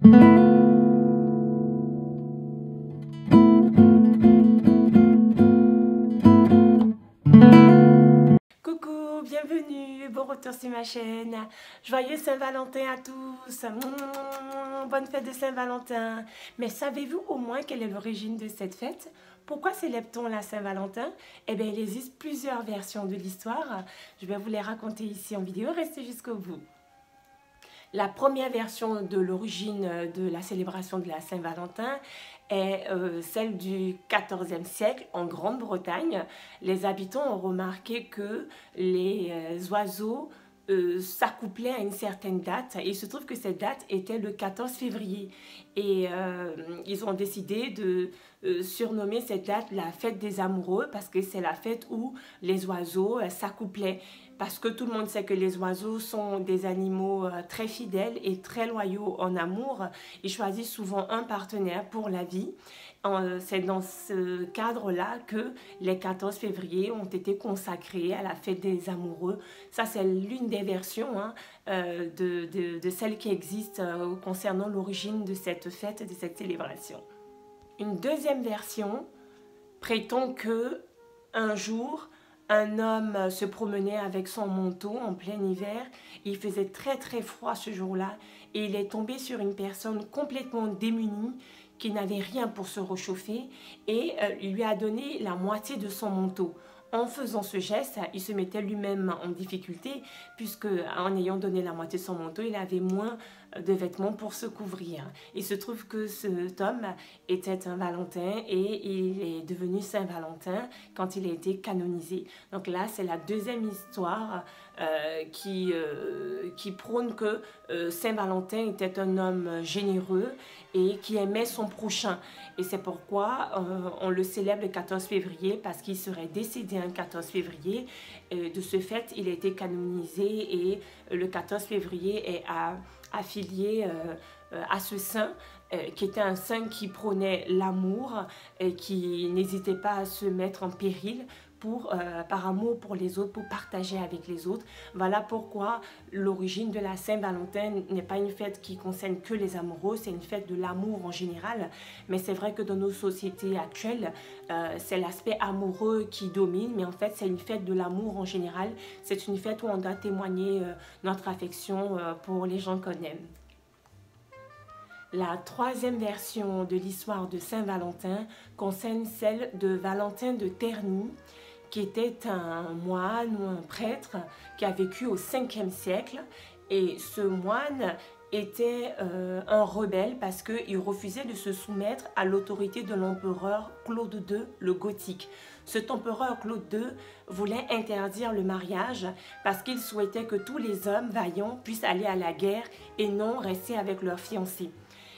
Coucou, bienvenue, bon retour sur ma chaîne. Joyeux Saint-Valentin à tous. Bonne fête de Saint-Valentin. Mais savez-vous au moins quelle est l'origine de cette fête? Pourquoi célèbre-t-on la Saint-Valentin? Eh bien, il existe plusieurs versions de l'histoire. Je vais vous les raconter ici en vidéo. Restez jusqu'au bout. La première version de l'origine de la célébration de la Saint-Valentin est celle du XIVe siècle en Grande-Bretagne. Les habitants ont remarqué que les oiseaux s'accouplaient à une certaine date. Et il se trouve que cette date était le 14 février. Et ils ont décidé de surnommer cette date la fête des amoureux parce que c'est la fête où les oiseaux s'accouplaient. Parce que tout le monde sait que les oiseaux sont des animaux très fidèles et très loyaux en amour. Ils choisissent souvent un partenaire pour la vie. C'est dans ce cadre-là que les 14 février ont été consacrés à la fête des amoureux. Ça, c'est l'une des versions de celles qui existent concernant l'origine de cette fête, de cette célébration. Une deuxième version prétend que un jour, un homme se promenait avec son manteau en plein hiver. Il faisait très très froid ce jour-là et il est tombé sur une personne complètement démunie qui n'avait rien pour se réchauffer et il lui a donné la moitié de son manteau. En faisant ce geste, il se mettait lui-même en difficulté puisque en ayant donné la moitié de son manteau, il avait moins de vêtements pour se couvrir. Il se trouve que cet homme était un Valentin et il est devenu Saint-Valentin quand il a été canonisé. Donc là, c'est la deuxième histoire qui prône que Saint-Valentin était un homme généreux et qui aimait son prochain. Et c'est pourquoi on le célèbre le 14 février parce qu'il serait décédé un 14 février. De ce fait, il a été canonisé et le 14 février est affilié à ce saint qui était un saint qui prônait l'amour et qui n'hésitait pas à se mettre en péril par amour pour les autres, pour partager avec les autres. Voilà pourquoi l'origine de la Saint-Valentin n'est pas une fête qui concerne que les amoureux, c'est une fête de l'amour en général. Mais c'est vrai que dans nos sociétés actuelles, c'est l'aspect amoureux qui domine, mais en fait c'est une fête de l'amour en général. C'est une fête où on doit témoigner notre affection pour les gens qu'on aime. La troisième version de l'histoire de Saint-Valentin concerne celle de Valentin de Terni, qui était un moine ou un prêtre qui a vécu au 5e siècle. Et ce moine était un rebelle parce qu'il refusait de se soumettre à l'autorité de l'empereur Claude II le Gothique. Cet empereur Claude II voulait interdire le mariage parce qu'il souhaitait que tous les hommes vaillants puissent aller à la guerre et non rester avec leurs fiancés.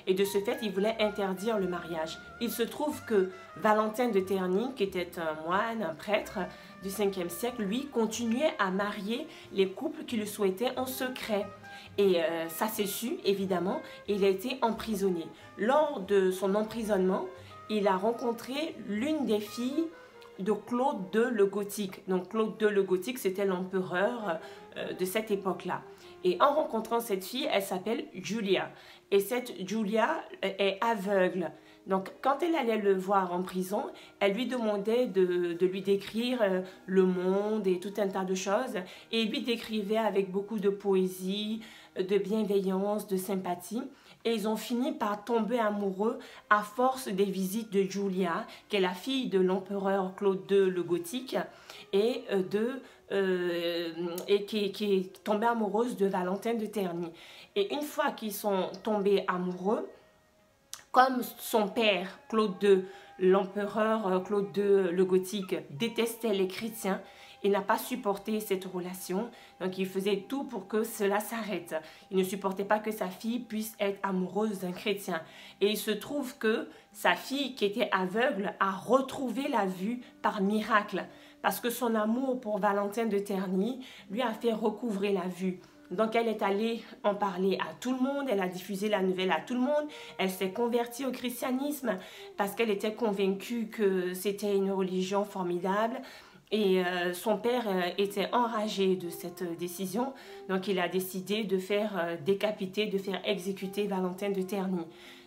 Et de ce fait, il voulait interdire le mariage. Il se trouve que Valentin de Terni, qui était un moine, un prêtre du 5e siècle, lui, continuait à marier les couples qui le souhaitaient en secret. Et ça s'est su, évidemment, et il a été emprisonné. Lors de son emprisonnement, il a rencontré l'une des filles de Claude II le Gothique. Donc Claude II le Gothique, c'était l'empereur de cette époque-là. Et en rencontrant cette fille, elle s'appelle Julia. Et cette Julia est aveugle. Donc quand elle allait le voir en prison, elle lui demandait de lui décrire le monde et tout un tas de choses. Et il lui décrivait avec beaucoup de poésie, de bienveillance, de sympathie. Et ils ont fini par tomber amoureux à force des visites de Julia, qui est la fille de l'empereur Claude II le Gothique, et qui est tombée amoureuse de Valentin de Terni. Et une fois qu'ils sont tombés amoureux, comme son père, Claude II, l'empereur Claude II le Gothique, détestait les chrétiens, il n'a pas supporté cette relation, donc il faisait tout pour que cela s'arrête. Il ne supportait pas que sa fille puisse être amoureuse d'un chrétien. Et il se trouve que sa fille, qui était aveugle, a retrouvé la vue par miracle, parce que son amour pour Valentin de Terni lui a fait recouvrer la vue. Donc elle est allée en parler à tout le monde, elle a diffusé la nouvelle à tout le monde, elle s'est convertie au christianisme parce qu'elle était convaincue que c'était une religion formidable. Et son père était enragé de cette décision, donc il a décidé de faire décapiter, de faire exécuter Valentin de Terni.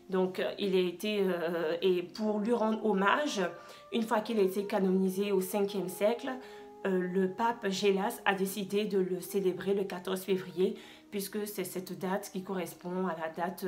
Donc il a été, et pour lui rendre hommage, une fois qu'il a été canonisé au 5e siècle, le pape Gélas a décidé de le célébrer le 14 février, puisque c'est cette date qui correspond à la date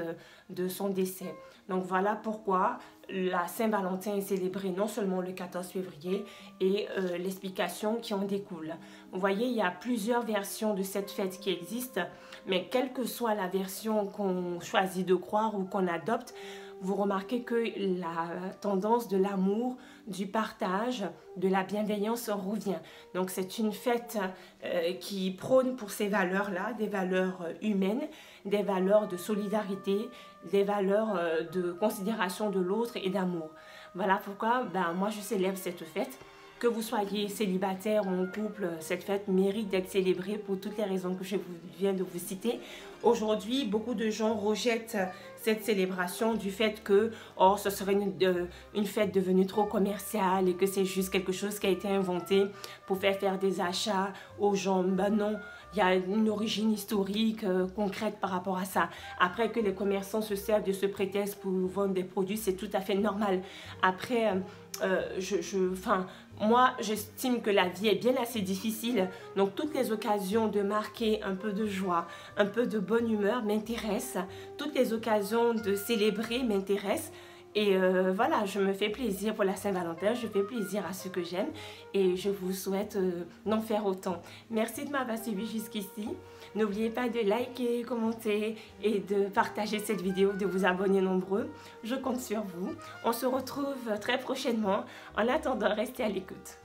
de son décès. Donc voilà pourquoi la Saint-Valentin est célébrée non seulement le 14 février et l'explication qui en découle. Vous voyez, il y a plusieurs versions de cette fête qui existent, mais quelle que soit la version qu'on choisit de croire ou qu'on adopte, vous remarquez que la tendance de l'amour, du partage, de la bienveillance revient. Donc c'est une fête qui prône pour ces valeurs-là, des valeurs humaines, des valeurs de solidarité, des valeurs de considération de l'autre et d'amour. Voilà pourquoi moi je célèbre cette fête. Que vous soyez célibataire ou en couple, cette fête mérite d'être célébrée pour toutes les raisons que je viens de vous citer. Aujourd'hui, beaucoup de gens rejettent cette célébration du fait que ce serait une fête devenue trop commerciale et que c'est juste quelque chose qui a été inventé pour faire des achats aux gens. Ben non, il y a une origine historique concrète par rapport à ça. Après que les commerçants se servent de ce prétexte pour vendre des produits, c'est tout à fait normal. Après, moi, j'estime que la vie est bien assez difficile, donc toutes les occasions de marquer un peu de joie, un peu de bonne humeur m'intéressent, toutes les occasions de célébrer m'intéressent. Et voilà, je me fais plaisir pour la Saint-Valentin, je fais plaisir à ceux que j'aime et je vous souhaite d'en faire autant. Merci de m'avoir suivi jusqu'ici. N'oubliez pas de liker, commenter et de partager cette vidéo, de vous abonner nombreux. Je compte sur vous. On se retrouve très prochainement. En attendant, restez à l'écoute.